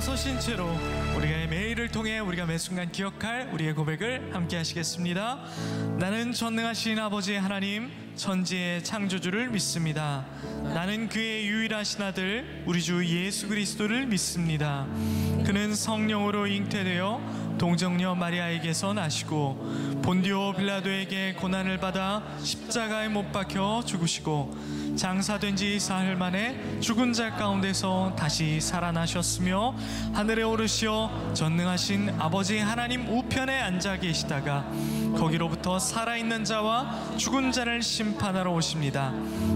서신 채로 우리가 매일을 통해 우리가 매 순간 기억할 우리의 고백을 함께 하시겠습니다. 나는 전능하신 아버지 하나님 천지의 창조주를 믿습니다. 나는 그의 유일하신 아들 우리 주 예수 그리스도를 믿습니다. 그는 성령으로 잉태되어 동정녀 마리아에게서 나시고 본디오 빌라도에게 고난을 받아 십자가에 못 박혀 죽으시고 장사된 지 사흘 만에 죽은 자 가운데서 다시 살아나셨으며 하늘에 오르시어 전능하신 아버지 하나님 우편에 앉아 계시다가 거기로부터 살아있는 자와 죽은 자를 심판하러 오십니다.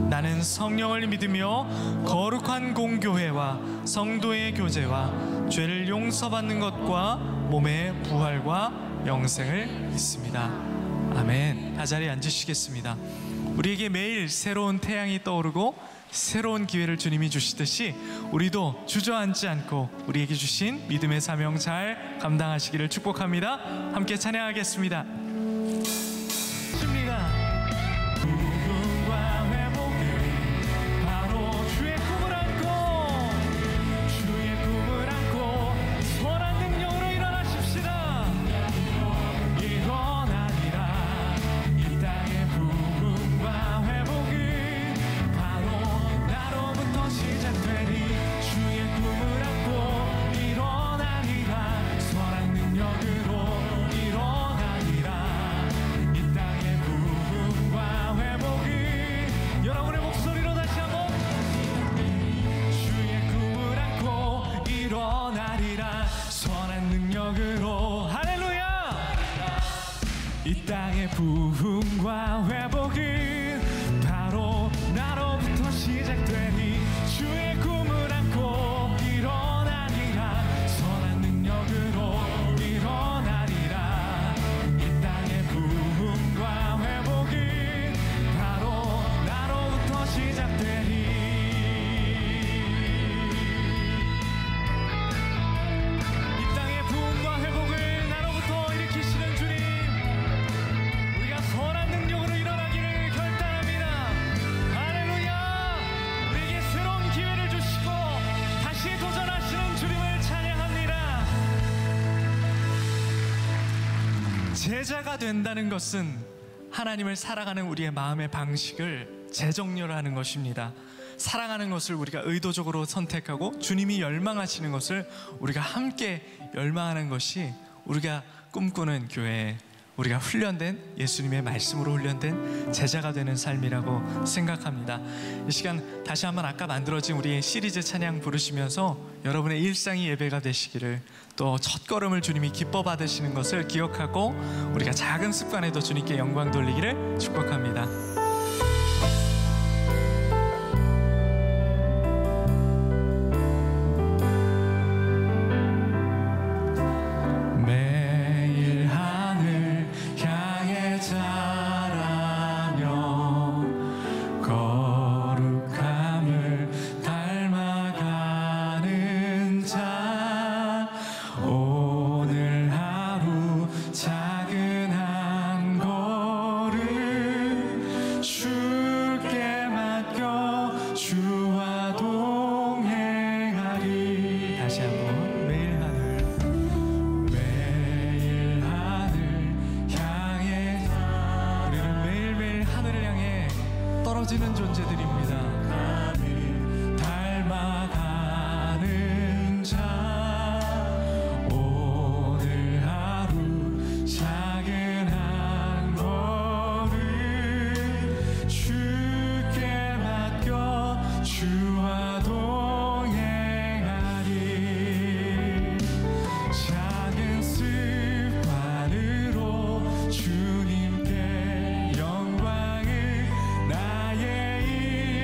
나는 성령을 믿으며 거룩한 공교회와 성도의 교제와 죄를 용서받는 것과 몸의 부활과 영생을 믿습니다. 아멘. 다 자리에 앉으시겠습니다. 우리에게 매일 새로운 태양이 떠오르고 새로운 기회를 주님이 주시듯이 우리도 주저앉지 않고 우리에게 주신 믿음의 사명 잘 감당하시기를 축복합니다. 함께 찬양하겠습니다. 이 땅의 부흥과 회복은 바로 나로부터 시작되니 주의 꿈을 안고 일어나리라. 선한 능력으로 일어나리라. 이 땅의 부흥과 회복은 바로 나로부터 시작되니 이 땅의 부흥과 회복을 나로부터 일으키시는 주님, 선한 능력으로 일어나기를 결단합니다. 할렐루야. 우리에게 새로운 기회를 주시고 다시 도전하시는 주님을 찬양합니다. 제자가 된다는 것은 하나님을 사랑하는 우리의 마음의 방식을 재정렬하는 것입니다. 사랑하는 것을 우리가 의도적으로 선택하고 주님이 열망하시는 것을 우리가 함께 열망하는 것이 우리가 꿈꾸는 교회, 우리가 훈련된 예수님의 말씀으로 훈련된 제자가 되는 삶이라고 생각합니다. 이 시간 다시 한번 아까 만들어진 우리의 시리즈 찬양 부르시면서 여러분의 일상이 예배가 되시기를, 또 첫걸음을 주님이 기뻐 받으시는 것을 기억하고 우리가 작은 습관에도 주님께 영광 돌리기를 축복합니다. 떨어지는 존재들입니다. 닮아가는 자, 오늘 하루 작은 한 걸음 주께 맡겨 주와 동행하리. 작은 습관으로 주님께 영광을 나의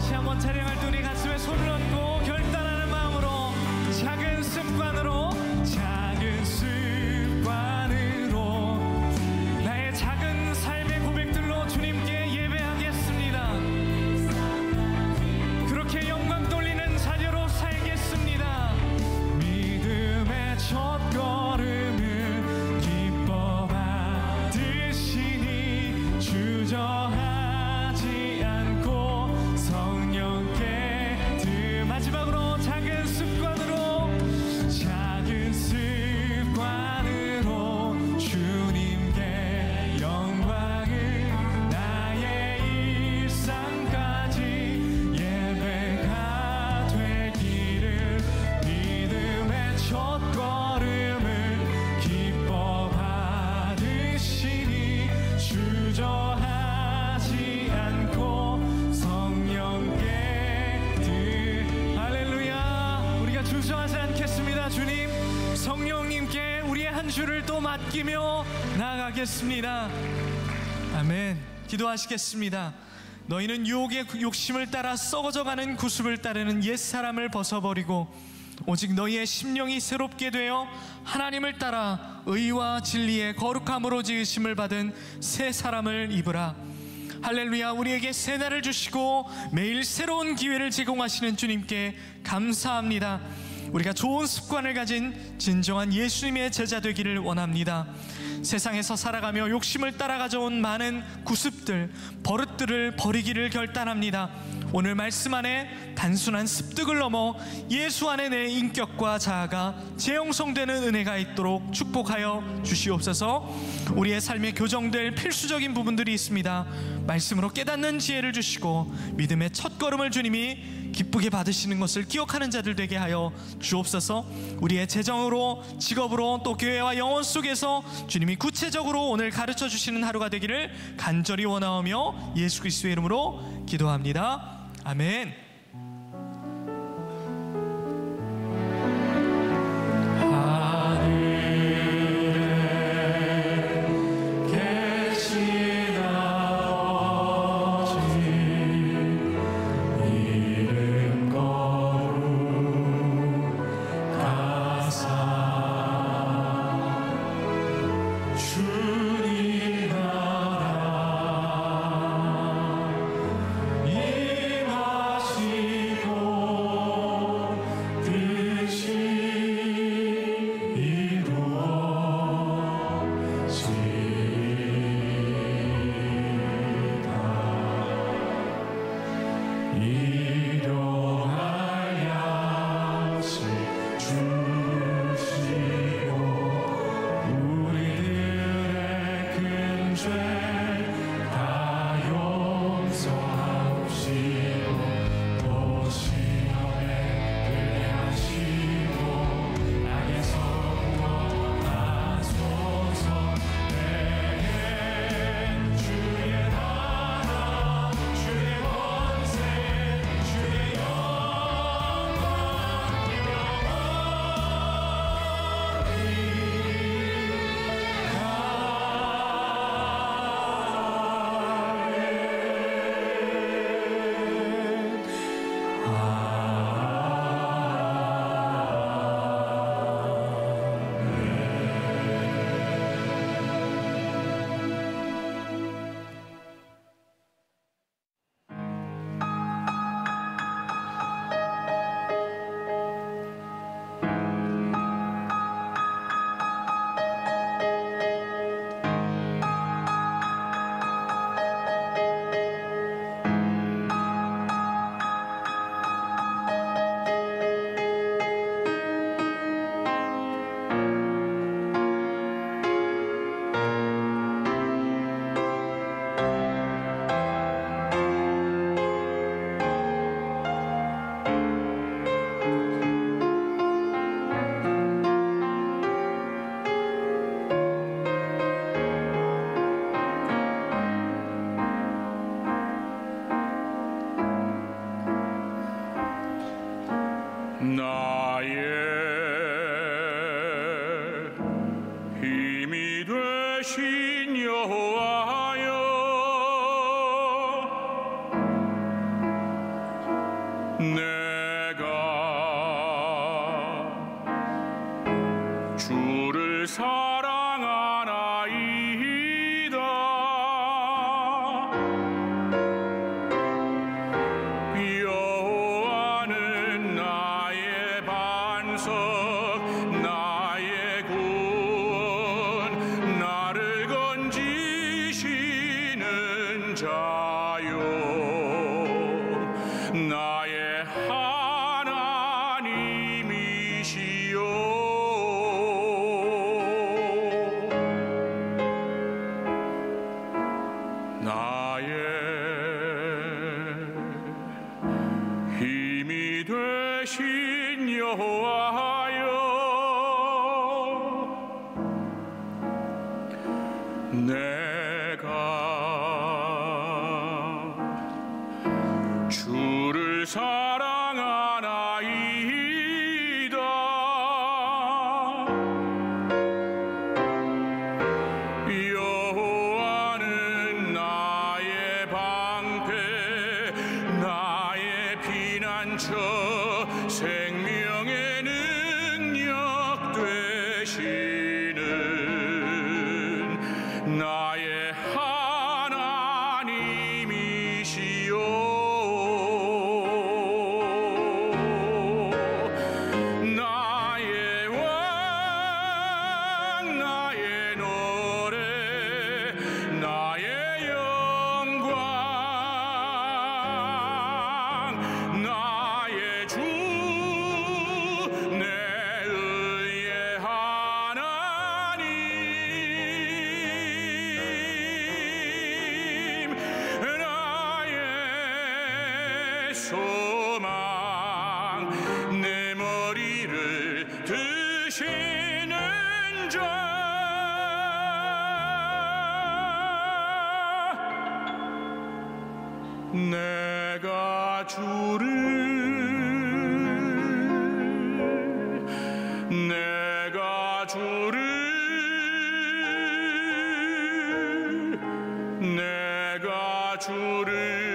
다시 한번 찬양할 때 우리 가슴에 손을 얹고 결단하는 마음으로 작은 습관으로 나의 작은 삶의 고백들로 주님께 예배하겠습니다. 그렇게 영광 돌리는 자녀로 살겠습니다. 믿음의 첫걸음을 기뻐 받으시니 주저하지 않고 성령께 마지막으로 작은 습관으로 주님께 영광을 나의 일상까지 예배가 되기를 믿음의 첫걸음을 기뻐 받으시니 주저하지 않고 성령께 할렐루야. 우리가 주저하지 않겠습니다. 주님, 성령님께 우리의 한 주를 또 맡기며 나아가겠습니다. 아멘. 기도하시겠습니다. 너희는 유혹의 욕심을 따라 썩어져가는 구습을 따르는 옛사람을 벗어버리고 오직 너희의 심령이 새롭게 되어 하나님을 따라 의와 진리의 거룩함으로 지으심을 받은 새 사람을 입으라. 할렐루야. 우리에게 새 날을 주시고 매일 새로운 기회를 제공하시는 주님께 감사합니다. 우리가 좋은 습관을 가진 진정한 예수님의 제자 되기를 원합니다. 세상에서 살아가며 욕심을 따라 가져온 많은 구습들, 버릇들을 버리기를 결단합니다. 오늘 말씀 안에 단순한 습득을 넘어 예수 안에 내 인격과 자아가 재형성되는 은혜가 있도록 축복하여 주시옵소서. 우리의 삶에 교정될 필수적인 부분들이 있습니다. 말씀으로 깨닫는 지혜를 주시고 믿음의 첫걸음을 주님이 기쁘게 받으시는 것을 기억하는 자들 되게 하여 주옵소서. 우리의 재정으로, 직업으로, 또 교회와 영혼 속에서 주님이 구체적으로 오늘 가르쳐 주시는 하루가 되기를 간절히 원하오며 예수 그리스도의 이름으로 기도합니다. 아멘. 내가 주를 사랑하나이다. 여호와는 나의 반석, 나의 구원, 나를 건지시는 자요, 나의 하나님이시요. 나의 힘이 되신 여호와여, 내가 주를 사랑하나이다. 여호와는 나의 방패, 나의 피난처, 생명의 능력 되시는 나의 하나님이시요. 나의 왕, 나의 노래, 나의 영광, 나의 주, 내 의의 하나님, 나의 소망, 내 머리를 드시는 자. 내가 주를, 내가 주를, 내가 주를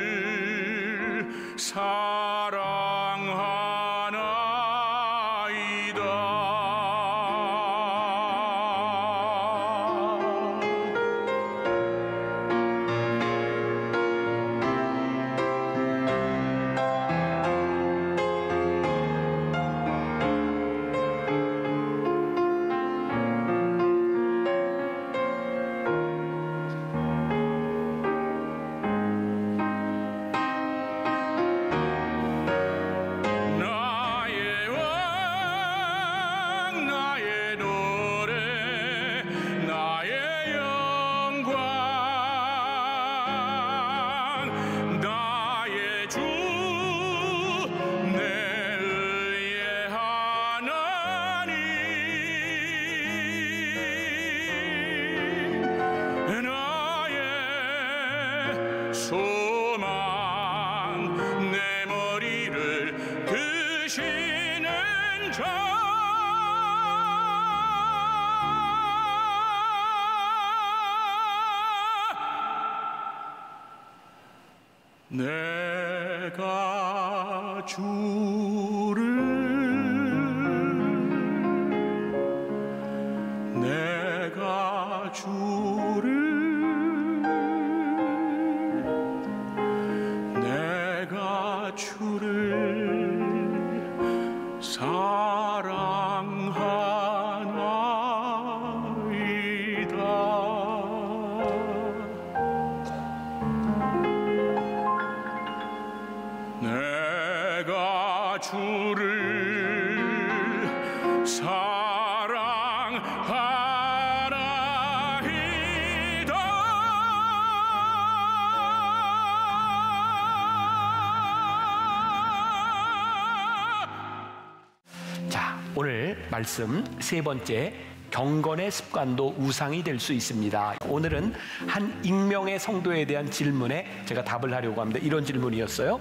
소망, 내 머리를 드시는 자. 내가 주를, 내가 주를, 내가 주를 사랑하나이다. 내가 주를 사랑하나이다. 자, 오늘 말씀 세 번째, 경건의 습관도 우상이 될 수 있습니다. 오늘은 한 익명의 성도에 대한 질문에 제가 답을 하려고 합니다. 이런 질문이었어요.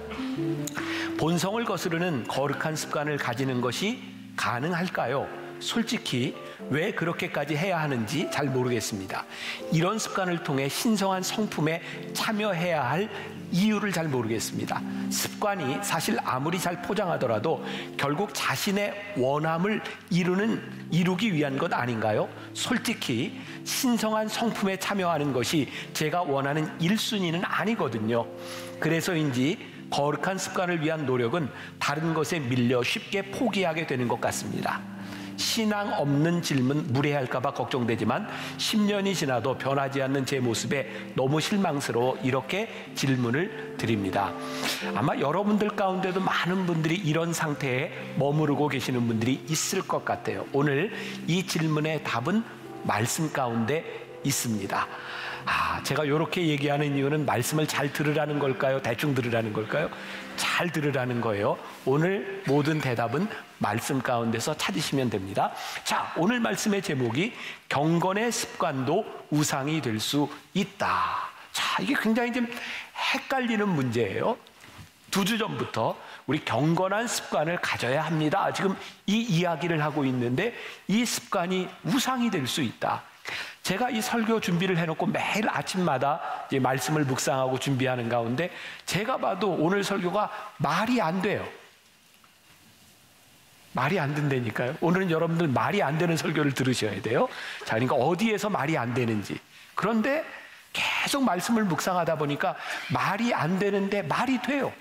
본성을 거스르는 거룩한 습관을 가지는 것이 가능할까요? 솔직히 왜 그렇게까지 해야 하는지 잘 모르겠습니다. 이런 습관을 통해 신성한 성품에 참여해야 할 이유를 잘 모르겠습니다. 습관이 사실 아무리 잘 포장하더라도 결국 자신의 원함을 이루기 위한 것 아닌가요? 솔직히 신성한 성품에 참여하는 것이 제가 원하는 1순위는 아니거든요. 그래서인지 거룩한 습관을 위한 노력은 다른 것에 밀려 쉽게 포기하게 되는 것 같습니다. 신앙 없는 질문 무례할까 봐 걱정되지만 10년이 지나도 변하지 않는 제 모습에 너무 실망스러워 이렇게 질문을 드립니다. 아마 여러분들 가운데도 많은 분들이 이런 상태에 머무르고 계시는 분들이 있을 것 같아요. 오늘 이 질문의 답은 말씀 가운데 있습니다. 제가 이렇게 얘기하는 이유는 말씀을 잘 들으라는 걸까요? 대충 들으라는 걸까요? 잘 들으라는 거예요. 오늘 모든 대답은 말씀 가운데서 찾으시면 됩니다. 자, 오늘 말씀의 제목이 경건의 습관도 우상이 될 수 있다. 자, 이게 굉장히 좀 헷갈리는 문제예요. 2주 전부터 우리 경건한 습관을 가져야 합니다. 지금 이 이야기를 하고 있는데 이 습관이 우상이 될 수 있다. 제가 이 설교 준비를 해놓고 매일 아침마다 이제 말씀을 묵상하고 준비하는 가운데 제가 봐도 오늘 설교가 말이 안 돼요. 말이 안 된다니까요. 오늘은 여러분들 말이 안 되는 설교를 들으셔야 돼요. 자, 그러니까 어디에서 말이 안 되는지. 그런데 계속 말씀을 묵상하다 보니까 말이 안 되는데 말이 돼요.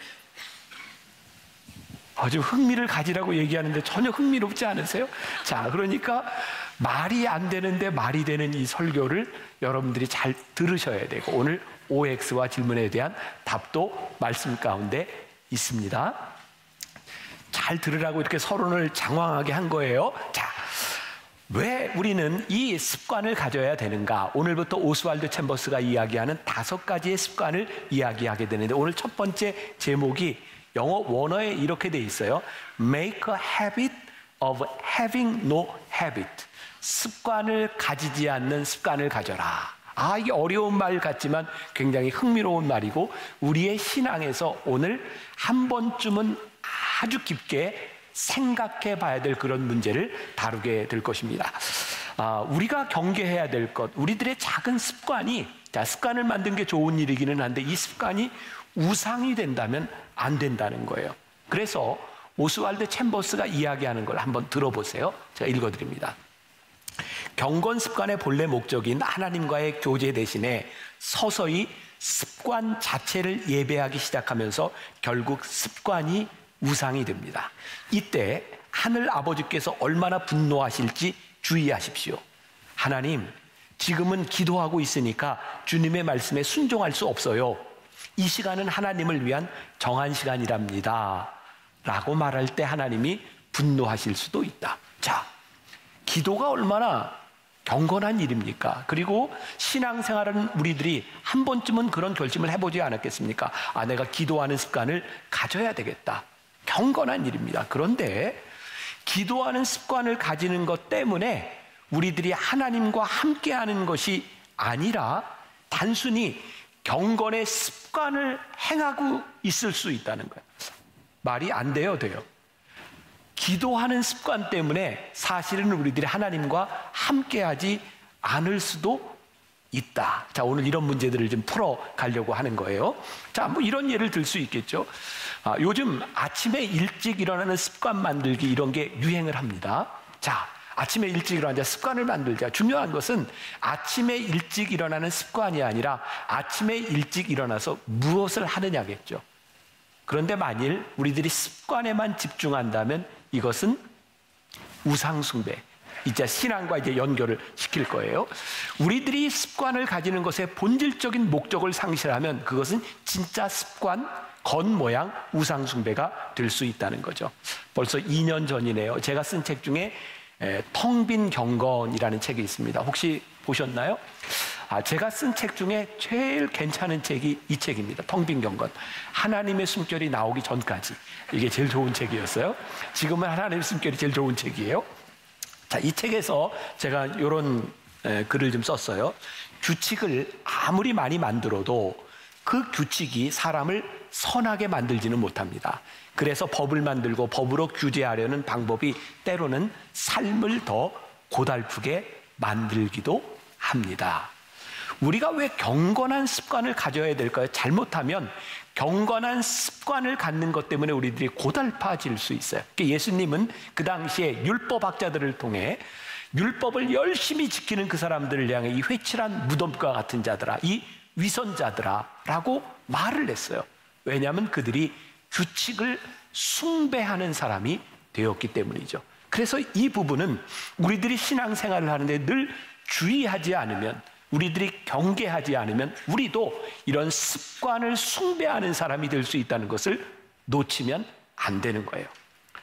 아주 흥미를 가지라고 얘기하는데 전혀 흥미롭지 않으세요? 자, 그러니까 말이 안 되는데 말이 되는 이 설교를 여러분들이 잘 들으셔야 되고 오늘 OX와 질문에 대한 답도 말씀 가운데 있습니다. 잘 들으라고 이렇게 서론을 장황하게 한 거예요. 자, 왜 우리는 이 습관을 가져야 되는가? 오늘부터 오스왈드 챔버스가 이야기하는 5가지의 습관을 이야기하게 되는데 오늘 첫 번째 제목이 영어 원어에 이렇게 돼 있어요. Make a habit of having no habit. 습관을 가지지 않는 습관을 가져라. 이게 어려운 말 같지만 굉장히 흥미로운 말이고 우리의 신앙에서 오늘 한 번쯤은 아주 깊게 생각해 봐야 될 그런 문제를 다루게 될 것입니다. 우리가 경계해야 될 것, 우리들의 작은 습관이, 습관을 만든 게 좋은 일이기는 한데 이 습관이 우상이 된다면 안 된다는 거예요. 그래서 오스왈드 챔버스가 이야기하는 걸 한번 들어보세요. 제가 읽어드립니다. 경건 습관의 본래 목적인 하나님과의 교제 대신에 서서히 습관 자체를 예배하기 시작하면서 결국 습관이 우상이 됩니다. 이때 하늘 아버지께서 얼마나 분노하실지 주의하십시오. 하나님, 지금은 기도하고 있으니까 주님의 말씀에 순종할 수 없어요. 이 시간은 하나님을 위한 정한 시간이랍니다. 라고 말할 때 하나님이 분노하실 수도 있다. 자, 기도가 얼마나 경건한 일입니까? 그리고 신앙생활은 우리들이 한 번쯤은 그런 결심을 해보지 않았겠습니까? 내가 기도하는 습관을 가져야 되겠다. 경건한 일입니다. 그런데 기도하는 습관을 가지는 것 때문에 우리들이 하나님과 함께하는 것이 아니라 단순히 경건의 습관을 행하고 있을 수 있다는 거예요. 말이 안 돼요, 돼요. 기도하는 습관 때문에 사실은 우리들이 하나님과 함께하지 않을 수도 있다. 자, 오늘 이런 문제들을 좀 풀어가려고 하는 거예요. 자, 뭐 이런 예를 들 수 있겠죠. 요즘 아침에 일찍 일어나는 습관 만들기 이런 게 유행을 합니다. 자, 아침에 일찍 일어나자 습관을 만들자. 중요한 것은 아침에 일찍 일어나는 습관이 아니라 아침에 일찍 일어나서 무엇을 하느냐겠죠. 그런데 만일 우리들이 습관에만 집중한다면 이것은 우상숭배, 이제 신앙과 이제 연결을 시킬 거예요. 우리들이 습관을 가지는 것의 본질적인 목적을 상실하면 그것은 진짜 습관, 겉모양 우상숭배가 될 수 있다는 거죠. 벌써 2년 전이네요. 제가 쓴 책 중에 텅 빈 경건이라는 책이 있습니다. 혹시 보셨나요? 제가 쓴 책 중에 제일 괜찮은 책이 이 책입니다. 텅 빈 경건. 하나님의 숨결이 나오기 전까지. 이게 제일 좋은 책이었어요. 지금은 하나님의 숨결이 제일 좋은 책이에요. 자, 이 책에서 제가 이런 글을 좀 썼어요. 규칙을 아무리 많이 만들어도 그 규칙이 사람을 선하게 만들지는 못합니다. 그래서 법을 만들고 법으로 규제하려는 방법이 때로는 삶을 더 고달프게 만들기도 합니다. 우리가 왜 경건한 습관을 가져야 될까요? 잘못하면 경건한 습관을 갖는 것 때문에 우리들이 고달파질 수 있어요. 예수님은 그 당시에 율법학자들을 통해 율법을 열심히 지키는 그 사람들을 향해 이 회칠한 무덤과 같은 자들아, 이 위선자들아 라고 말을 했어요. 왜냐하면 그들이 규칙을 숭배하는 사람이 되었기 때문이죠. 그래서 이 부분은 우리들이 신앙생활을 하는데 늘 주의하지 않으면, 우리들이 경계하지 않으면 우리도 이런 습관을 숭배하는 사람이 될 수 있다는 것을 놓치면 안 되는 거예요.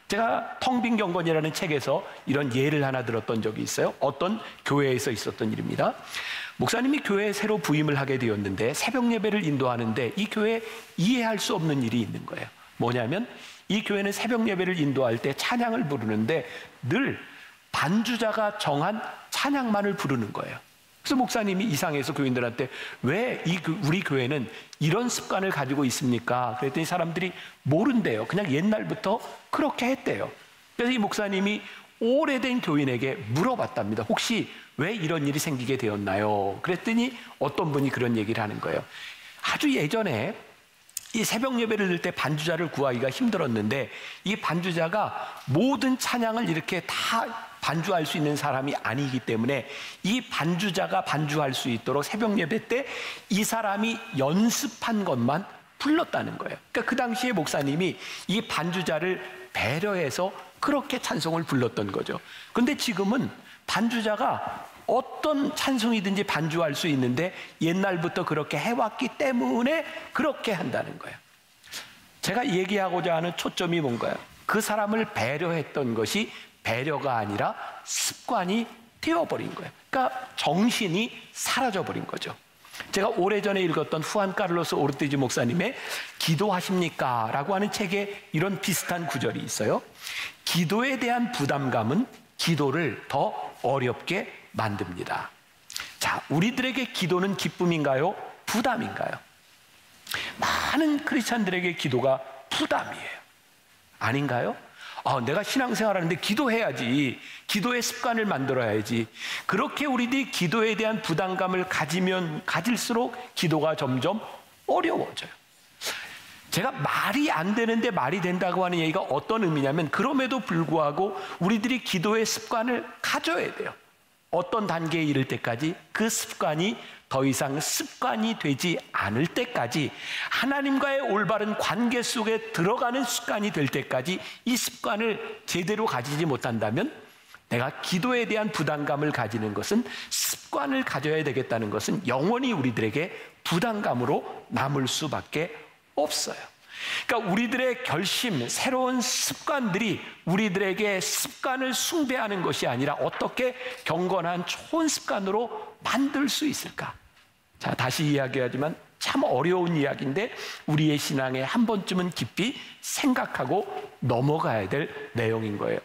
제가 텅 빈 경건이라는 책에서 이런 예를 하나 들었던 적이 있어요. 어떤 교회에서 있었던 일입니다. 목사님이 교회에 새로 부임을 하게 되었는데 새벽 예배를 인도하는데 이 교회에 이해할 수 없는 일이 있는 거예요. 뭐냐면 이 교회는 새벽 예배를 인도할 때 찬양을 부르는데 늘 반주자가 정한 찬양만을 부르는 거예요. 그래서 목사님이 이상해서 교인들한테 왜 우리 교회는 이런 습관을 가지고 있습니까? 그랬더니 사람들이 모른대요. 그냥 옛날부터 그렇게 했대요. 그래서 이 목사님이 오래된 교인에게 물어봤답니다. 혹시 왜 이런 일이 생기게 되었나요? 그랬더니 어떤 분이 그런 얘기를 하는 거예요. 아주 예전에 이 새벽 예배를 드릴 때 반주자를 구하기가 힘들었는데 이 반주자가 모든 찬양을 이렇게 다 반주할 수 있는 사람이 아니기 때문에 이 반주자가 반주할 수 있도록 새벽 예배 때 이 사람이 연습한 것만 불렀다는 거예요. 그러니까 그 당시에 목사님이 이 반주자를 배려해서 그렇게 찬송을 불렀던 거죠. 그런데 지금은 반주자가 어떤 찬송이든지 반주할 수 있는데 옛날부터 그렇게 해왔기 때문에 그렇게 한다는 거예요. 제가 얘기하고자 하는 초점이 뭔가요? 그 사람을 배려했던 것이 배려가 아니라 습관이 되어버린 거예요. 그러니까 정신이 사라져버린 거죠. 제가 오래전에 읽었던 후안 카를로스 오르티즈 목사님의 기도하십니까? 라고 하는 책에 이런 비슷한 구절이 있어요. 기도에 대한 부담감은 기도를 더 어렵게 만듭니다. 자, 우리들에게 기도는 기쁨인가요? 부담인가요? 많은 크리스찬들에게 기도가 부담이에요. 아닌가요? 내가 신앙생활하는데 기도해야지. 기도의 습관을 만들어야지. 그렇게 우리들이 기도에 대한 부담감을 가지면 가질수록 기도가 점점 어려워져요. 제가 말이 안 되는데 말이 된다고 하는 얘기가 어떤 의미냐면 그럼에도 불구하고 우리들이 기도의 습관을 가져야 돼요. 어떤 단계에 이를 때까지 그 습관이 더 이상 습관이 되지 않을 때까지 하나님과의 올바른 관계 속에 들어가는 습관이 될 때까지 이 습관을 제대로 가지지 못한다면 내가 기도에 대한 부담감을 가지는 것은 습관을 가져야 되겠다는 것은 영원히 우리들에게 부담감으로 남을 수밖에 없어요. 그러니까 우리들의 결심, 새로운 습관들이 우리들에게 습관을 숭배하는 것이 아니라 어떻게 경건한 좋은 습관으로 만들 수 있을까? 자, 다시 이야기하지만 참 어려운 이야기인데 우리의 신앙에 한 번쯤은 깊이 생각하고 넘어가야 될 내용인 거예요.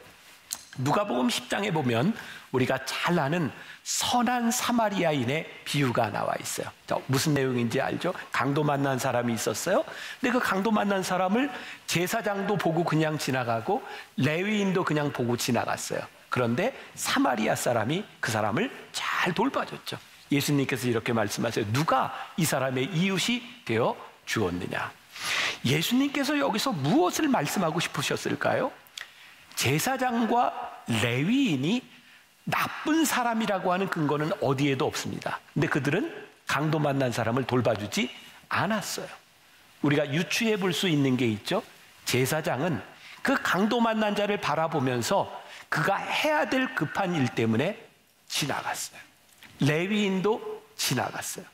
누가복음 10장에 보면 우리가 잘 아는 선한 사마리아인의 비유가 나와 있어요. 자, 무슨 내용인지 알죠? 강도 만난 사람이 있었어요. 근데 그 강도 만난 사람을 제사장도 보고 그냥 지나가고 레위인도 그냥 보고 지나갔어요. 그런데 사마리아 사람이 그 사람을 잘 돌봐줬죠. 예수님께서 이렇게 말씀하세요. 누가 이 사람의 이웃이 되어 주었느냐? 예수님께서 여기서 무엇을 말씀하고 싶으셨을까요? 제사장과 레위인이 나쁜 사람이라고 하는 근거는 어디에도 없습니다. 근데 그들은 강도 만난 사람을 돌봐주지 않았어요. 우리가 유추해 볼 수 있는 게 있죠. 제사장은 그 강도 만난 자를 바라보면서 그가 해야 될 급한 일 때문에 지나갔어요. 레위인도 지나갔어요.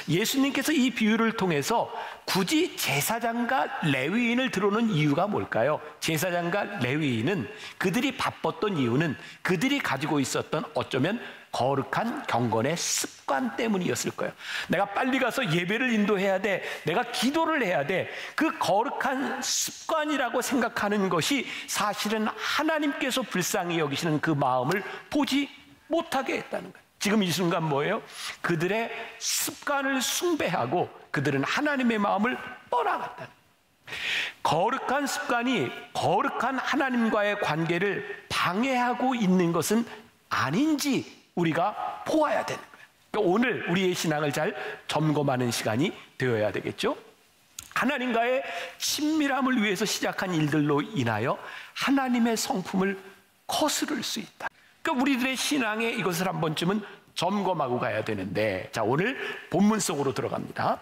예수님께서 이 비유를 통해서 굳이 제사장과 레위인을 들어오는 이유가 뭘까요? 제사장과 레위인은 그들이 바빴던 이유는 그들이 가지고 있었던 어쩌면 거룩한 경건의 습관 때문이었을 거예요. 내가 빨리 가서 예배를 인도해야 돼. 내가 기도를 해야 돼. 그 거룩한 습관이라고 생각하는 것이 사실은 하나님께서 불쌍히 여기시는 그 마음을 보지 못하게 했다는 거예요. 지금 이 순간 뭐예요? 그들의 습관을 숭배하고 그들은 하나님의 마음을 떠나갔다. 거룩한 습관이 거룩한 하나님과의 관계를 방해하고 있는 것은 아닌지 우리가 보아야 되는 거예요. 그러니까 오늘 우리의 신앙을 잘 점검하는 시간이 되어야 되겠죠. 하나님과의 친밀함을 위해서 시작한 일들로 인하여 하나님의 성품을 거스를 수 있다. 그러니까 우리들의 신앙에 이것을 한 번쯤은 점검하고 가야 되는데, 자, 오늘 본문 속으로 들어갑니다.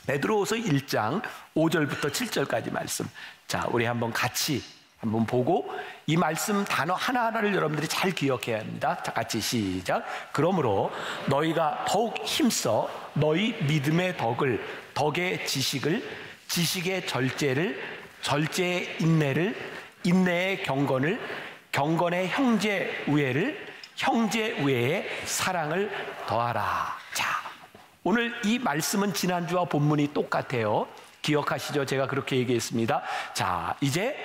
베드로후서 1장 5절부터 7절까지 말씀. 자, 우리 한번 같이 한번 보고 이 말씀 단어 하나하나를 여러분들이 잘 기억해야 합니다. 자, 같이 시작. 그러므로 너희가 더욱 힘써 너희 믿음의 덕을, 덕의 지식을, 지식의 절제를, 절제의 인내를, 인내의 경건을, 경건의 형제 우애를, 형제 우애의 사랑을 더하라. 자, 오늘 이 말씀은 지난주와 본문이 똑같아요. 기억하시죠? 제가 그렇게 얘기했습니다. 자, 이제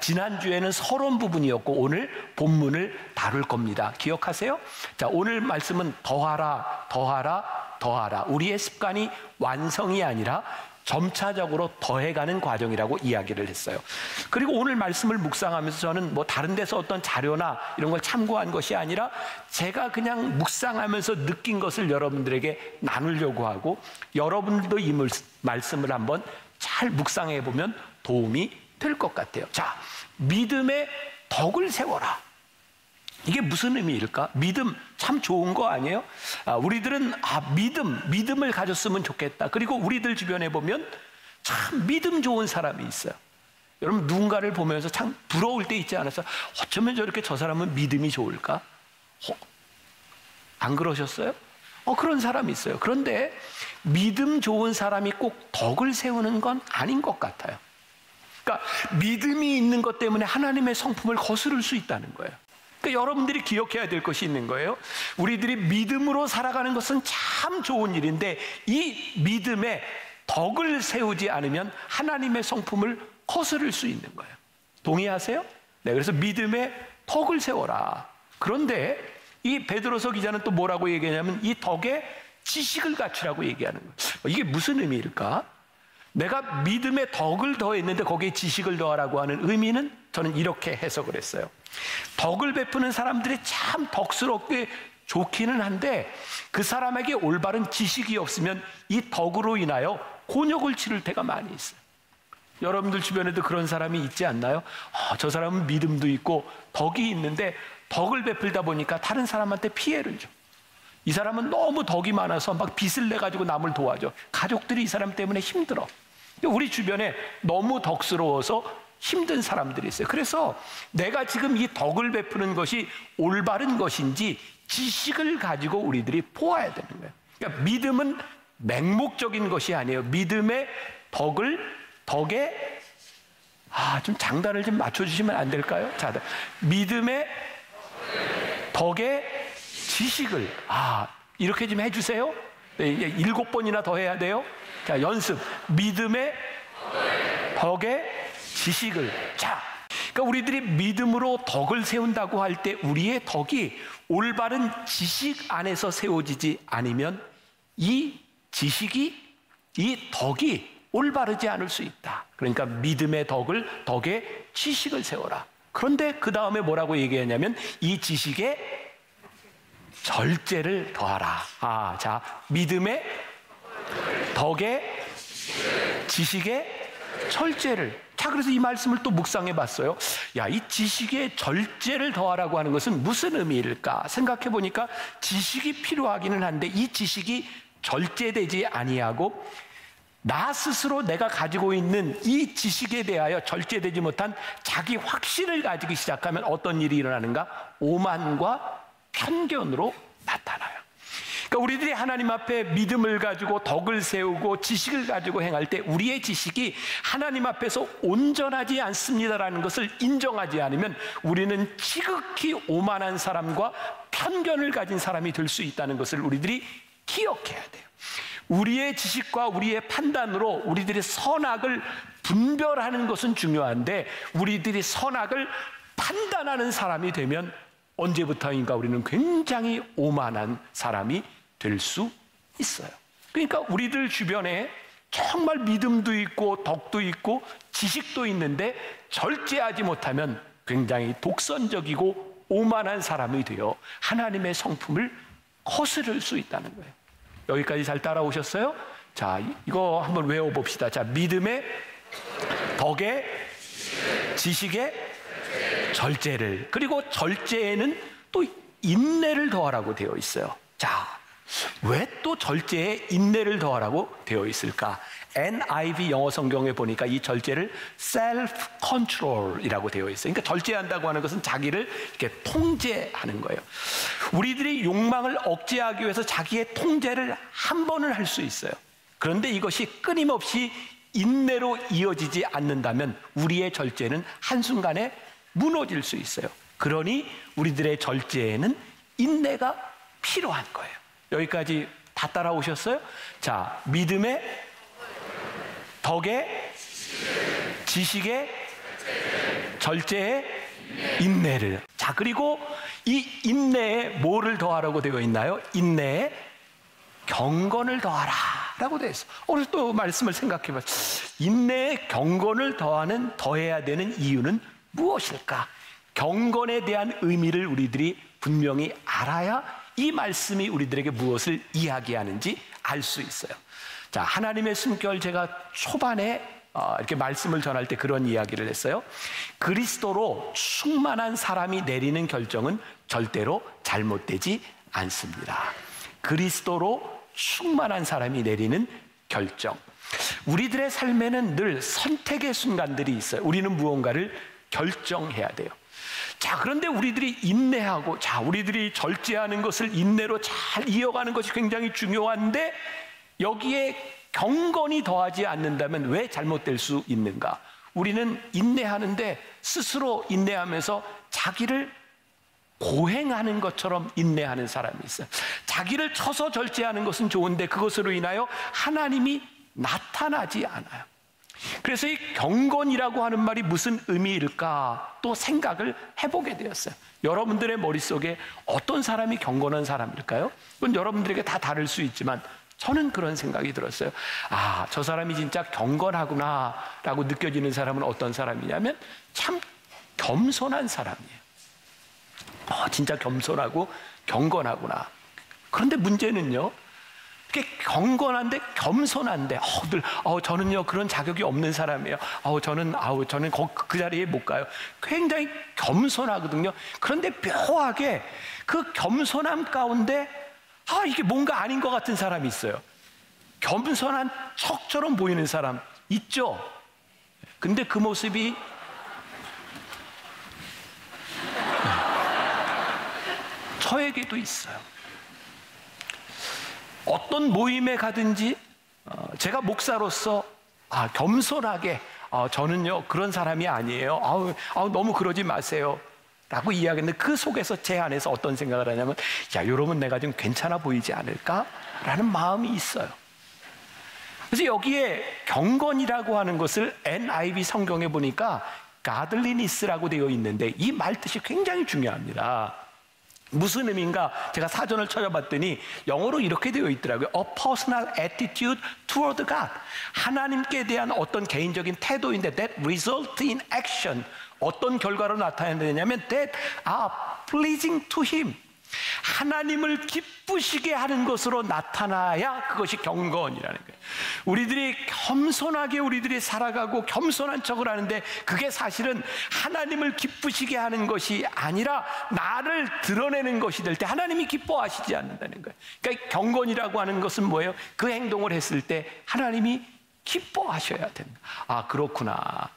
지난주에는 서론 부분이었고 오늘 본문을 다룰 겁니다. 기억하세요? 자, 오늘 말씀은 더하라, 더하라, 더하라. 우리의 습관이 완성이 아니라 점차적으로 더해가는 과정이라고 이야기를 했어요. 그리고 오늘 말씀을 묵상하면서 저는 뭐 다른 데서 어떤 자료나 이런 걸 참고한 것이 아니라 제가 그냥 묵상하면서 느낀 것을 여러분들에게 나누려고 하고, 여러분들도 이 말씀을 한번 잘 묵상해 보면 도움이 될 것 같아요. 자, 믿음의 덕을 세워라. 이게 무슨 의미일까? 믿음 참 좋은 거 아니에요? 우리들은 믿음을 가졌으면 좋겠다. 그리고 우리들 주변에 보면 참 믿음 좋은 사람이 있어요. 여러분 누군가를 보면서 참 부러울 때 있지 않았어요? 어쩌면 저렇게 저 사람은 믿음이 좋을까? 안 그러셨어요? 그런 사람이 있어요. 그런데 믿음 좋은 사람이 꼭 덕을 세우는 건 아닌 것 같아요. 그러니까 믿음이 있는 것 때문에 하나님의 성품을 거스를 수 있다는 거예요. 그러니까 여러분들이 기억해야 될 것이 있는 거예요. 우리들이 믿음으로 살아가는 것은 참 좋은 일인데 이 믿음에 덕을 세우지 않으면 하나님의 성품을 거스를 수 있는 거예요. 동의하세요? 네, 그래서 믿음에 덕을 세워라. 그런데 이 베드로서 기자는 또 뭐라고 얘기하냐면 이 덕에 지식을 갖추라고 얘기하는 거예요. 이게 무슨 의미일까? 내가 믿음의 덕을 더했는데 거기에 지식을 더하라고 하는 의미는 저는 이렇게 해석을 했어요. 덕을 베푸는 사람들이 참 덕스럽게 좋기는 한데 그 사람에게 올바른 지식이 없으면 이 덕으로 인하여 곤욕을 치를 때가 많이 있어요. 여러분들 주변에도 그런 사람이 있지 않나요? 저 사람은 믿음도 있고 덕이 있는데 덕을 베풀다 보니까 다른 사람한테 피해를 줘. 이 사람은 너무 덕이 많아서 막 빚을 내가지고 남을 도와줘. 가족들이 이 사람 때문에 힘들어. 우리 주변에 너무 덕스러워서 힘든 사람들이 있어요. 그래서 내가 지금 이 덕을 베푸는 것이 올바른 것인지 지식을 가지고 우리들이 보아야 되는 거예요. 그러니까 믿음은 맹목적인 것이 아니에요. 믿음의 덕에 좀 장단을 좀 맞춰주시면 안 될까요? 자, 믿음의 덕에 지식을 이렇게 좀 해주세요. 네, 이제 7번이나 더 해야 돼요. 자, 연습. 믿음의 덕에 지식을. 자, 그러니까 우리들이 믿음으로 덕을 세운다고 할 때 우리의 덕이 올바른 지식 안에서 세워지지 않으면 이 지식이, 이 덕이 올바르지 않을 수 있다. 그러니까 믿음의 덕에 지식을 세워라. 그런데 그 다음에 뭐라고 얘기하냐면 이 지식에 절제를 더하라. 자, 믿음의 덕에 지식의 절제를. 자, 그래서 이 말씀을 또 묵상해 봤어요. 이 지식의 절제를 더하라고 하는 것은 무슨 의미일까? 생각해 보니까 지식이 필요하기는 한데 이 지식이 절제되지 아니하고 나 스스로 내가 가지고 있는 이 지식에 대하여 절제되지 못한 자기 확신을 가지기 시작하면 어떤 일이 일어나는가? 오만과 편견으로 나타나요. 그러니까 우리들이 하나님 앞에 믿음을 가지고 덕을 세우고 지식을 가지고 행할 때 우리의 지식이 하나님 앞에서 온전하지 않습니다라는 것을 인정하지 않으면 우리는 지극히 오만한 사람과 편견을 가진 사람이 될 수 있다는 것을 우리들이 기억해야 돼요. 우리의 지식과 우리의 판단으로 우리들의 선악을 분별하는 것은 중요한데 우리들이 선악을 판단하는 사람이 되면 언제부터인가 우리는 굉장히 오만한 사람이 될 수 있어요. 그러니까 우리들 주변에 정말 믿음도 있고 덕도 있고 지식도 있는데 절제하지 못하면 굉장히 독선적이고 오만한 사람이 되어 하나님의 성품을 거스를 수 있다는 거예요. 여기까지 잘 따라오셨어요? 자, 이거 한번 외워봅시다. 자, 믿음의 덕에 지식의 절제를, 그리고 절제에는 또 인내를 더하라고 되어 있어요. 자, 왜 또 절제에 인내를 더하라고 되어 있을까? NIV 영어 성경에 보니까 이 절제를 self-control이라고 되어 있어요. 그러니까 절제한다고 하는 것은 자기를 이렇게 통제하는 거예요. 우리들이 욕망을 억제하기 위해서 자기의 통제를 한 번은 할 수 있어요. 그런데 이것이 끊임없이 인내로 이어지지 않는다면 우리의 절제는 한순간에 무너질 수 있어요. 그러니 우리들의 절제에는 인내가 필요한 거예요. 여기까지 다 따라오셨어요? 자, 믿음의 덕에 지식의 절제의 인내를. 자, 그리고 이 인내에 뭐를 더하라고 되어 있나요? 인내에 경건을 더하라 라고 되어 있어요. 오늘 또 말씀을 생각해 봐요. 인내에 경건을 더해야 되는 이유는 무엇일까? 경건에 대한 의미를 우리들이 분명히 알아야 이 말씀이 우리들에게 무엇을 이야기하는지 알 수 있어요. 자, 하나님의 숨결, 제가 초반에 이렇게 말씀을 전할 때 그런 이야기를 했어요. 그리스도로 충만한 사람이 내리는 결정은 절대로 잘못되지 않습니다. 그리스도로 충만한 사람이 내리는 결정. 우리들의 삶에는 늘 선택의 순간들이 있어요. 우리는 무언가를 결정해야 돼요. 자, 그런데 우리들이 인내하고, 자, 우리들이 절제하는 것을 인내로 잘 이어가는 것이 굉장히 중요한데, 여기에 경건이 더하지 않는다면 왜 잘못될 수 있는가? 우리는 인내하는데 스스로 인내하면서 자기를 고행하는 것처럼 인내하는 사람이 있어요. 자기를 쳐서 절제하는 것은 좋은데 그것으로 인하여 하나님이 나타나지 않아요. 그래서 이 경건이라고 하는 말이 무슨 의미일까 또 생각을 해보게 되었어요. 여러분들의 머릿속에 어떤 사람이 경건한 사람일까요? 그건 여러분들에게 다 다를 수 있지만 저는 그런 생각이 들었어요. 아, 저 사람이 진짜 경건하구나 라고 느껴지는 사람은 어떤 사람이냐면 참 겸손한 사람이에요. 진짜 겸손하고 경건하구나. 그런데 문제는요, 이렇게 경건한데 겸손한데 저는요 그런 자격이 없는 사람이에요. 저는 그 자리에 못 가요. 굉장히 겸손하거든요. 그런데 묘하게 그 겸손함 가운데 이게 뭔가 아닌 것 같은 사람이 있어요. 겸손한 척처럼 보이는 사람 있죠. 근데 그 모습이 저에게도 있어요. 어떤 모임에 가든지 제가 목사로서 겸손하게 저는요 그런 사람이 아니에요. 너무 그러지 마세요 라고 이야기했는데 그 속에서 제 안에서 어떤 생각을 하냐면 여러분 내가 좀 괜찮아 보이지 않을까? 라는 마음이 있어요. 그래서 여기에 경건이라고 하는 것을 NIV 성경에 보니까 godliness라고 되어 있는데 이 말 뜻이 굉장히 중요합니다. 무슨 의미인가? 제가 사전을 찾아봤더니 영어로 이렇게 되어 있더라고요. A personal attitude toward God. 하나님께 대한 어떤 개인적인 태도인데 that result in action. 어떤 결과로 나타내냐면 that are pleasing to Him. 하나님을 기쁘시게 하는 것으로 나타나야 그것이 경건이라는 거예요. 우리들이 겸손하게 우리들이 살아가고 겸손한 척을 하는데 그게 사실은 하나님을 기쁘시게 하는 것이 아니라 나를 드러내는 것이 될 때 하나님이 기뻐하시지 않는다는 거예요. 그러니까 경건이라고 하는 것은 뭐예요? 그 행동을 했을 때 하나님이 기뻐하셔야 된다. 그렇구나.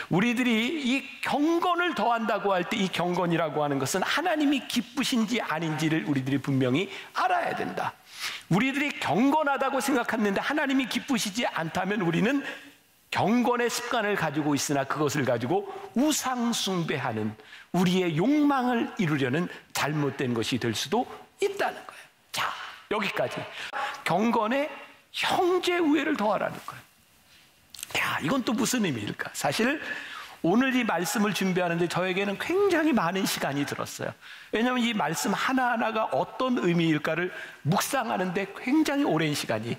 우리들이 이 경건을 더한다고 할 때 이 경건이라고 하는 것은 하나님이 기쁘신지 아닌지를 우리들이 분명히 알아야 된다. 우리들이 경건하다고 생각했는데 하나님이 기쁘시지 않다면 우리는 경건의 습관을 가지고 있으나 그것을 가지고 우상 숭배하는 우리의 욕망을 이루려는 잘못된 것이 될 수도 있다는 거예요. 자, 여기까지. 경건에 형제 우애를 더하라는 거예요. 이건 또 무슨 의미일까? 사실 오늘 이 말씀을 준비하는데 저에게는 굉장히 많은 시간이 들었어요. 왜냐하면 이 말씀 하나하나가 어떤 의미일까를 묵상하는데 굉장히 오랜 시간이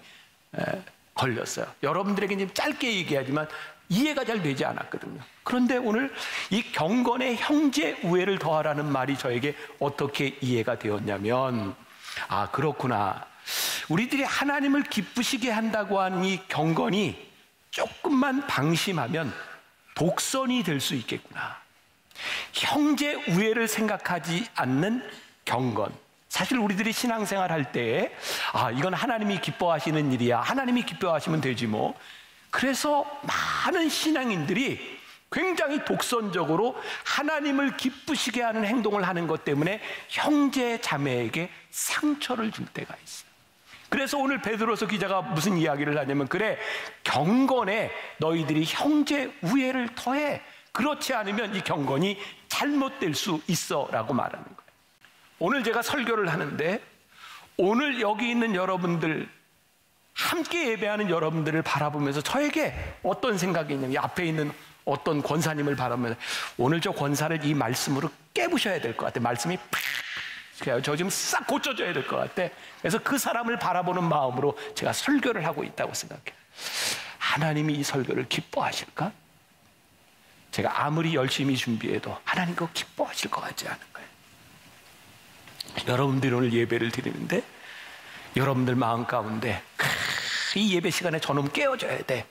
걸렸어요. 여러분들에게 지금 짧게 얘기하지만 이해가 잘 되지 않았거든요. 그런데 오늘 이 경건의 형제 우애를 더하라는 말이 저에게 어떻게 이해가 되었냐면, 아, 그렇구나. 우리들이 하나님을 기쁘시게 한다고 하는 이 경건이 조금만 방심하면 독선이 될 수 있겠구나. 형제 우애를 생각하지 않는 경건. 사실 우리들이 신앙생활 할 때, 아, 이건 하나님이 기뻐하시는 일이야. 하나님이 기뻐하시면 되지 뭐. 그래서 많은 신앙인들이 굉장히 독선적으로 하나님을 기쁘시게 하는 행동을 하는 것 때문에 형제 자매에게 상처를 줄 때가 있어요. 그래서 오늘 베드로서 기자가 무슨 이야기를 하냐면, 그래, 경건에 너희들이 형제 우애를 더해. 그렇지 않으면 이 경건이 잘못될 수 있어 라고 말하는 거예요. 오늘 제가 설교를 하는데, 오늘 여기 있는 여러분들, 함께 예배하는 여러분들을 바라보면서 저에게 어떤 생각이 있냐면, 앞에 있는 어떤 권사님을 바라보면서 오늘 저 권사를 이 말씀으로 깨부셔야 될 것 같아. 말씀이 팍! 저 지금 싹 고쳐줘야 될 것 같아. 그래서 그 사람을 바라보는 마음으로 제가 설교를 하고 있다고 생각해요. 하나님이 이 설교를 기뻐하실까? 제가 아무리 열심히 준비해도 하나님 그거 기뻐하실 것 같지 않은 거예요. 여러분들이 오늘 예배를 드리는데 여러분들 마음 가운데 이 예배 시간에 저놈 깨워줘야 돼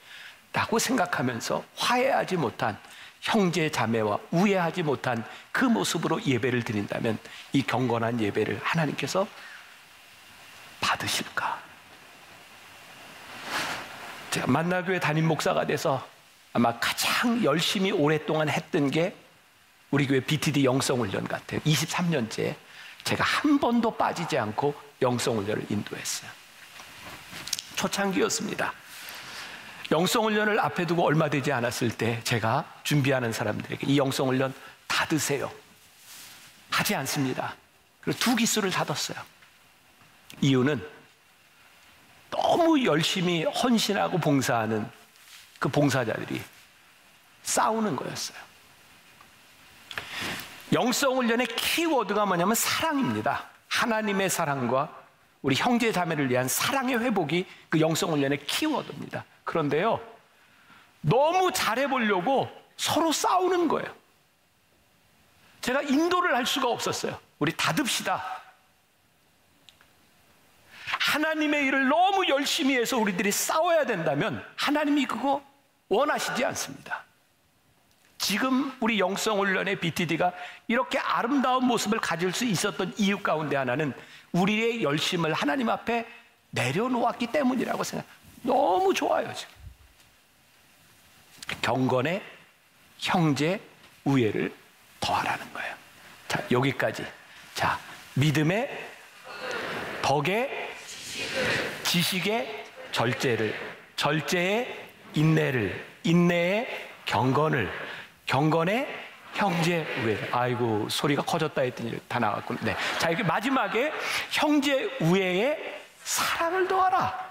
라고 생각하면서 화해하지 못한 형제 자매와 우애하지 못한 그 모습으로 예배를 드린다면 이 경건한 예배를 하나님께서 받으실까? 제가 만나교회 담임 목사가 돼서 아마 가장 열심히 오랫동안 했던 게 우리 교회 BTD 영성훈련 같아요. 23년째 제가 한 번도 빠지지 않고 영성훈련을 인도했어요. 초창기였습니다. 영성훈련을 앞에 두고 얼마 되지 않았을 때 제가 준비하는 사람들에게 이 영성훈련 다 드세요. 하지 않습니다. 그리고 2기수를 닫았어요. 이유는 너무 열심히 헌신하고 봉사하는 그 봉사자들이 싸우는 거였어요. 영성훈련의 키워드가 뭐냐면 사랑입니다. 하나님의 사랑과 우리 형제 자매를 위한 사랑의 회복이 그 영성훈련의 키워드입니다. 그런데요, 너무 잘해보려고 서로 싸우는 거예요. 제가 인도를 할 수가 없었어요. 우리 닫읍시다. 하나님의 일을 너무 열심히 해서 우리들이 싸워야 된다면 하나님이 그거 원하시지 않습니다. 지금 우리 영성훈련의 BTD가 이렇게 아름다운 모습을 가질 수 있었던 이유 가운데 하나는 우리의 열심을 하나님 앞에 내려놓았기 때문이라고 생각합니다. 너무 좋아요. 지금 경건의 형제 우애를 더하라는 거예요. 자, 여기까지. 자, 믿음의 덕의 지식의 절제를, 절제의 인내를, 인내의 경건을, 경건의 형제 우애. 아이고, 소리가 커졌다 했더니 다 나왔군요. 네. 자, 이렇게 마지막에 형제 우애의 사랑을 더하라.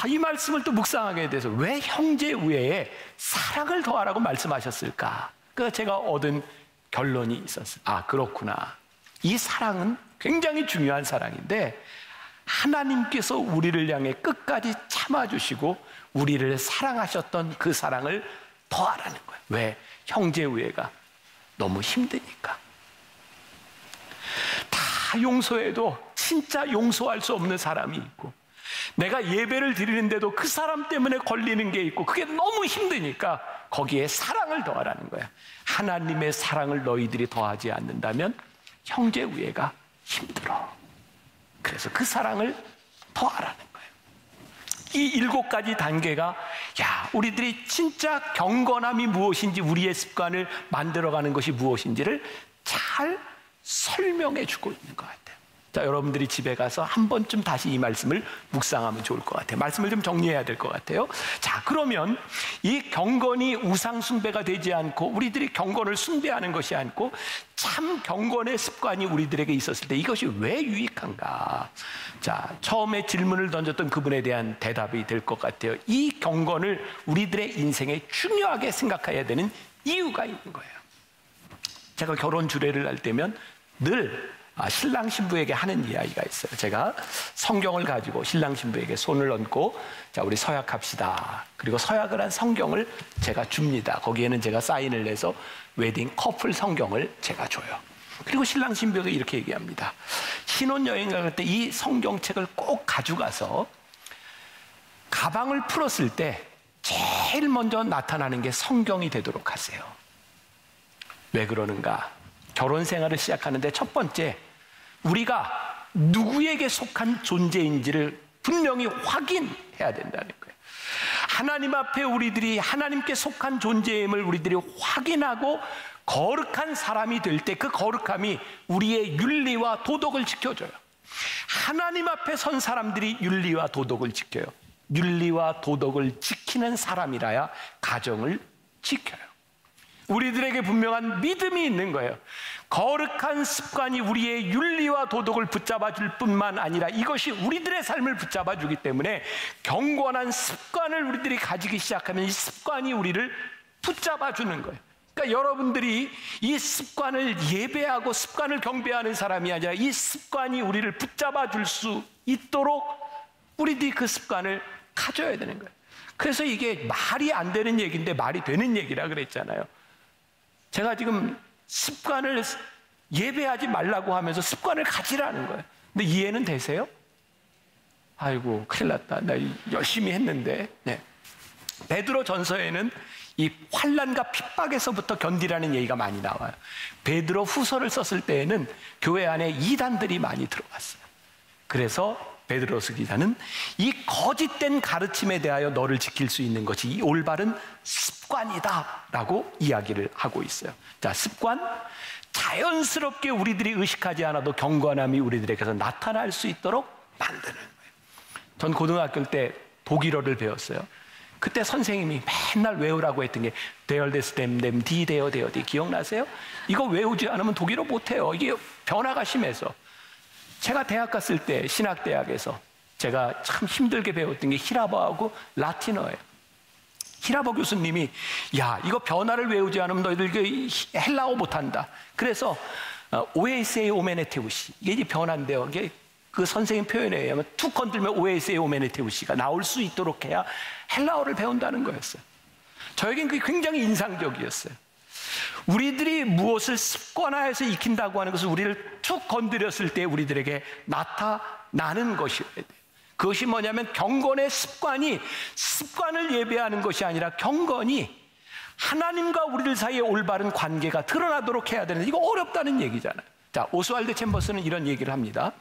이 말씀을 또 묵상하게 돼서 왜 형제 우애에 사랑을 더하라고 말씀하셨을까? 그래서 제가 얻은 결론이 있었어요. 아, 그렇구나. 이 사랑은 굉장히 중요한 사랑인데 하나님께서 우리를 향해 끝까지 참아주시고 우리를 사랑하셨던 그 사랑을 더하라는 거예요. 왜? 형제 우애가 너무 힘드니까. 다 용서해도 진짜 용서할 수 없는 사람이 있고, 내가 예배를 드리는데도 그 사람 때문에 걸리는 게 있고, 그게 너무 힘드니까 거기에 사랑을 더하라는 거야. 하나님의 사랑을 너희들이 더하지 않는다면 형제 우애가 힘들어. 그래서 그 사랑을 더하라는 거예요. 이 7가지 단계가, 야, 우리들이 진짜 경건함이 무엇인지, 우리의 습관을 만들어가는 것이 무엇인지를 잘 설명해 주고 있는 것 같아요. 자, 여러분들이 집에 가서 한 번쯤 다시 이 말씀을 묵상하면 좋을 것 같아요. 말씀을 좀 정리해야 될 것 같아요. 자, 그러면 이 경건이 우상 숭배가 되지 않고 우리들이 경건을 숭배하는 것이 않고 참 경건의 습관이 우리들에게 있었을 때 이것이 왜 유익한가? 자, 처음에 질문을 던졌던 그분에 대한 대답이 될 것 같아요. 이 경건을 우리들의 인생에 중요하게 생각해야 되는 이유가 있는 거예요. 제가 결혼 주례를 할 때면 늘 신랑 신부에게 하는 이야기가 있어요. 제가 성경을 가지고 신랑 신부에게 손을 얹고 자, 우리 서약합시다. 그리고 서약을 한 성경을 제가 줍니다. 거기에는 제가 사인을 내서 웨딩 커플 성경을 제가 줘요. 그리고 신랑 신부에게 이렇게 얘기합니다. 신혼여행 갈 때 이 성경책을 꼭 가져가서 가방을 풀었을 때 제일 먼저 나타나는 게 성경이 되도록 하세요. 왜 그러는가? 결혼 생활을 시작하는데 첫 번째, 우리가 누구에게 속한 존재인지를 분명히 확인해야 된다는 거예요. 하나님 앞에 우리들이 하나님께 속한 존재임을 우리들이 확인하고 거룩한 사람이 될 때 그 거룩함이 우리의 윤리와 도덕을 지켜줘요. 하나님 앞에 선 사람들이 윤리와 도덕을 지켜요. 윤리와 도덕을 지키는 사람이라야 가정을 지켜요. 우리들에게 분명한 믿음이 있는 거예요. 거룩한 습관이 우리의 윤리와 도덕을 붙잡아 줄 뿐만 아니라 이것이 우리들의 삶을 붙잡아 주기 때문에 경건한 습관을 우리들이 가지기 시작하면 이 습관이 우리를 붙잡아 주는 거예요. 그러니까 여러분들이 이 습관을 예배하고 습관을 경배하는 사람이 아니라 이 습관이 우리를 붙잡아 줄 수 있도록 우리들이 그 습관을 가져야 되는 거예요. 그래서 이게 말이 안 되는 얘기인데 말이 되는 얘기라 그랬잖아요. 제가 지금 습관을 예배하지 말라고 하면서 습관을 가지라는 거예요. 근데 이해는 되세요? 아이고 큰일 났다. 나 열심히 했는데. 네. 베드로 전서에는 이 환난과 핍박에서부터 견디라는 얘기가 많이 나와요. 베드로 후서를 썼을 때에는 교회 안에 이단들이 많이 들어왔어요. 그래서 베드로서 기자는 이 거짓된 가르침에 대하여 너를 지킬 수 있는 것이 이 올바른 습관이다 라고 이야기를 하고 있어요. 자, 습관, 자연스럽게 우리들이 의식하지 않아도 경건함이 우리들에게서 나타날 수 있도록 만드는 거예요. 전 고등학교 때 독일어를 배웠어요. 그때 선생님이 맨날 외우라고 했던 게 데얼데스 댐댐 디 데어 데어 디 기억나세요? 이거 외우지 않으면 독일어 못해요. 이게 변화가 심해서. 제가 대학 갔을 때 신학대학에서 제가 참 힘들게 배웠던 게 히라버하고 라틴어예요. 히라버 교수님이 야 이거 변화를 외우지 않으면 너희들 헬라어 못한다. 그래서 오에이세이 오메네테우시 이게 이제 변화인데요. 이게 그 선생님 표현에 의하면 툭 건들면 오에이세이 오메네테우시가 나올 수 있도록 해야 헬라어를 배운다는 거였어요. 저에겐 그게 굉장히 인상적이었어요. 우리들이 무엇을 습관화해서 익힌다고 하는 것을 우리를 툭 건드렸을 때 우리들에게 나타나는 것이어야 돼요. 그것이 뭐냐면 경건의 습관이 습관을 예배하는 것이 아니라 경건이 하나님과 우리들 사이의 올바른 관계가 드러나도록 해야 되는데 이거 어렵다는 얘기잖아요. 자, 오스왈드 챔버스는 이런 얘기를 합니다.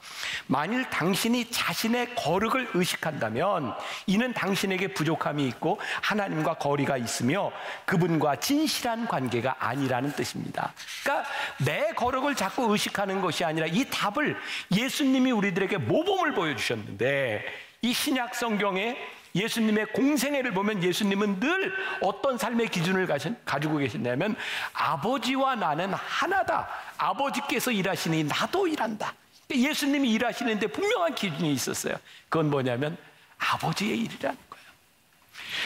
만일 당신이 자신의 거룩을 의식한다면 이는 당신에게 부족함이 있고 하나님과 거리가 있으며 그분과 진실한 관계가 아니라는 뜻입니다. 그러니까 내 거룩을 자꾸 의식하는 것이 아니라 이 답을 예수님이 우리들에게 모범을 보여주셨는데 이 신약 성경에 예수님의 공생애를 보면 예수님은 늘 어떤 삶의 기준을 가지고 계셨냐면 아버지와 나는 하나다. 아버지께서 일하시니 나도 일한다. 예수님이 일하시는데 분명한 기준이 있었어요. 그건 뭐냐면 아버지의 일이라는 거예요.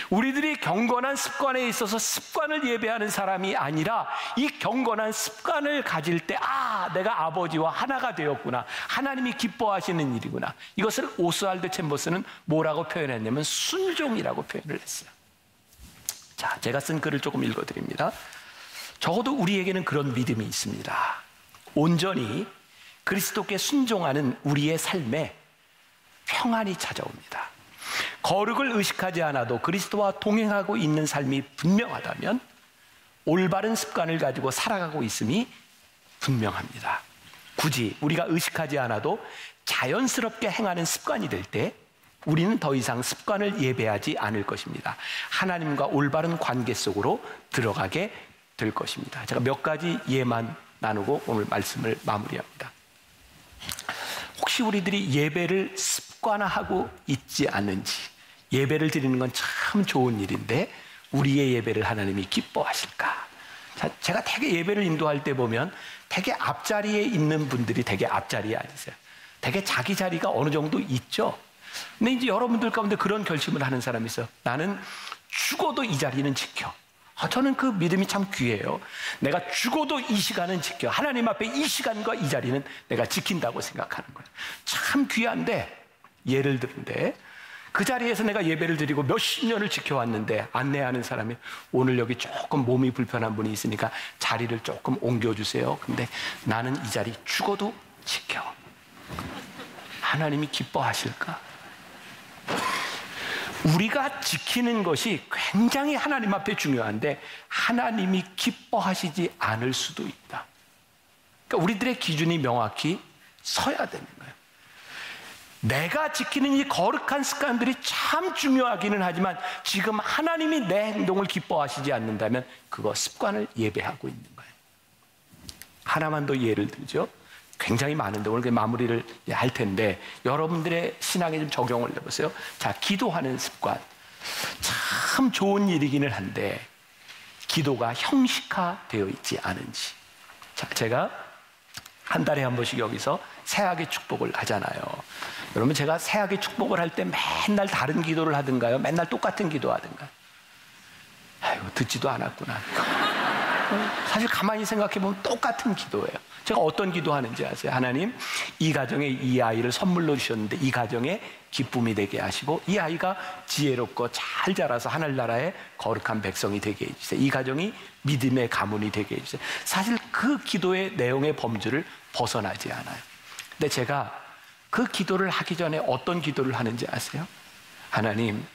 우리들이 경건한 습관에 있어서 습관을 예배하는 사람이 아니라 이 경건한 습관을 가질 때 내가 아버지와 하나가 되었구나. 하나님이 기뻐하시는 일이구나. 이것을 오스왈드 챔버스는 뭐라고 표현했냐면 순종이라고 표현을 했어요. 자, 제가 쓴 글을 조금 읽어드립니다. 적어도 우리에게는 그런 믿음이 있습니다. 온전히 그리스도께 순종하는 우리의 삶에 평안이 찾아옵니다. 거룩을 의식하지 않아도 그리스도와 동행하고 있는 삶이 분명하다면 올바른 습관을 가지고 살아가고 있음이 분명합니다. 굳이 우리가 의식하지 않아도 자연스럽게 행하는 습관이 될 때 우리는 더 이상 습관을 예배하지 않을 것입니다. 하나님과 올바른 관계 속으로 들어가게 될 것입니다. 제가 몇 가지 예만 나누고 오늘 말씀을 마무리합니다. 혹시 우리들이 예배를 습관화하고 있지 않는지, 예배를 드리는 건 참 좋은 일인데 우리의 예배를 하나님이 기뻐하실까? 자, 제가 되게 예배를 인도할 때 보면 되게 앞자리에 있는 분들이 되게 앞자리에 앉으세요. 되게 자기 자리가 어느 정도 있죠. 근데 이제 여러분들 가운데 그런 결심을 하는 사람이 있어요. 나는 죽어도 이 자리는 지켜. 저는 그 믿음이 참 귀해요. 내가 죽어도 이 시간은 지켜. 하나님 앞에 이 시간과 이 자리는 내가 지킨다고 생각하는 거예요. 참 귀한데, 예를 들는데 그 자리에서 내가 예배를 드리고 몇십 년을 지켜왔는데 안내하는 사람이 오늘 여기 조금 몸이 불편한 분이 있으니까 자리를 조금 옮겨주세요. 근데 나는 이 자리 죽어도 지켜. 하나님이 기뻐하실까? 우리가 지키는 것이 굉장히 하나님 앞에 중요한데 하나님이 기뻐하시지 않을 수도 있다. 그러니까 우리들의 기준이 명확히 서야 되는 거예요. 내가 지키는 이 거룩한 습관들이 참 중요하기는 하지만 지금 하나님이 내 행동을 기뻐하시지 않는다면 그거 습관을 예배하고 있는 거예요. 하나만 더 예를 들죠. 굉장히 많은데 오늘 마무리를 할 텐데 여러분들의 신앙에 좀 적용을 해보세요. 자, 기도하는 습관 참 좋은 일이기는 한데 기도가 형식화되어 있지 않은지. 자, 제가 한 달에 한 번씩 여기서 새학의 축복을 하잖아요. 여러분, 제가 새학의 축복을 할 때 맨날 다른 기도를 하든가요? 맨날 똑같은 기도 하든가요? 아이고, 듣지도 않았구나. 사실 가만히 생각해보면 똑같은 기도예요. 제가 어떤 기도하는지 아세요? 하나님, 이 가정에 이 아이를 선물로 주셨는데 이 가정에 기쁨이 되게 하시고 이 아이가 지혜롭고 잘 자라서 하늘나라의 거룩한 백성이 되게 해주세요. 이 가정이 믿음의 가문이 되게 해주세요. 사실 그 기도의 내용의 범주를 벗어나지 않아요. 근데 제가 그 기도를 하기 전에 어떤 기도를 하는지 아세요? 하나님,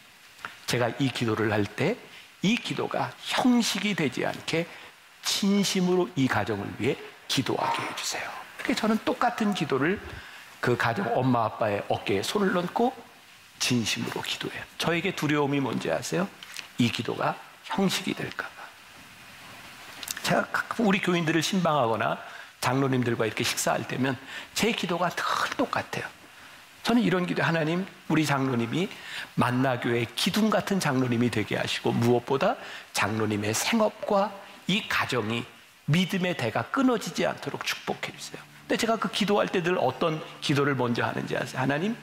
제가 이 기도를 할 때 이 기도가 형식이 되지 않게 진심으로 이 가정을 위해 기도하게 해주세요. 그렇게 저는 똑같은 기도를 그 가정 엄마 아빠의 어깨에 손을 얹고 진심으로 기도해요. 저에게 두려움이 뭔지 아세요? 이 기도가 형식이 될까 봐. 제가 우리 교인들을 신방하거나 장로님들과 이렇게 식사할 때면 제 기도가 늘 똑같아요. 저는 이런 기도, 하나님, 우리 장로님이 만나교회 기둥 같은 장로님이 되게 하시고 무엇보다 장로님의 생업과 이 가정이 믿음의 대가 끊어지지 않도록 축복해 주세요. 근데 제가 그 기도할 때 늘 어떤 기도를 먼저 하는지 아세요? 하나님,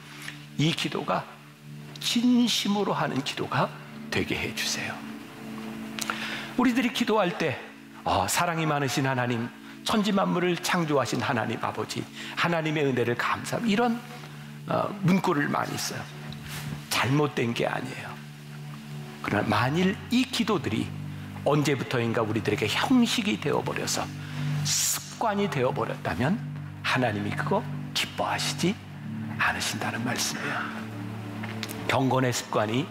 이 기도가 진심으로 하는 기도가 되게 해 주세요. 우리들이 기도할 때 사랑이 많으신 하나님, 천지 만물을 창조하신 하나님 아버지, 하나님의 은혜를 감사합니다. 이런 문구를 많이 써요. 잘못된 게 아니에요. 그러나 만일 이 기도들이 언제부터인가 우리들에게 형식이 되어버려서 습관이 되어버렸다면 하나님이 그거 기뻐하시지 않으신다는 말씀이에요. 경건의 습관이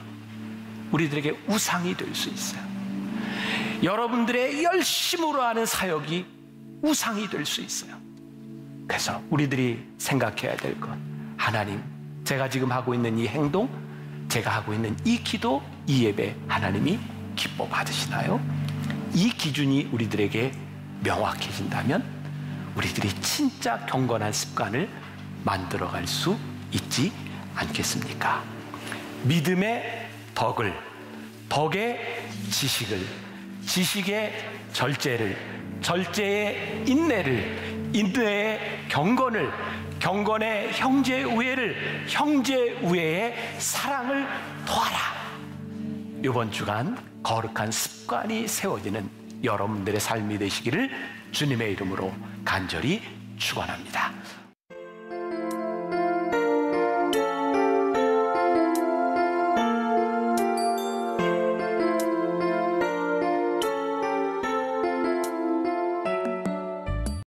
우리들에게 우상이 될 수 있어요. 여러분들의 열심으로 하는 사역이 우상이 될 수 있어요. 그래서 우리들이 생각해야 될 것, 하나님, 제가 지금 하고 있는 이 행동, 제가 하고 있는 이 기도, 이 예배 하나님이 기뻐 받으시나요? 이 기준이 우리들에게 명확해진다면 우리들이 진짜 경건한 습관을 만들어갈 수 있지 않겠습니까? 믿음의 덕을, 덕의 지식을, 지식의 절제를, 절제의 인내를, 인내의 경건을, 경건의 형제 우애를, 형제 우애의 사랑을 더하라. 이번 주간 거룩한 습관이 세워지는 여러분들의 삶이 되시기를 주님의 이름으로 간절히 축원합니다.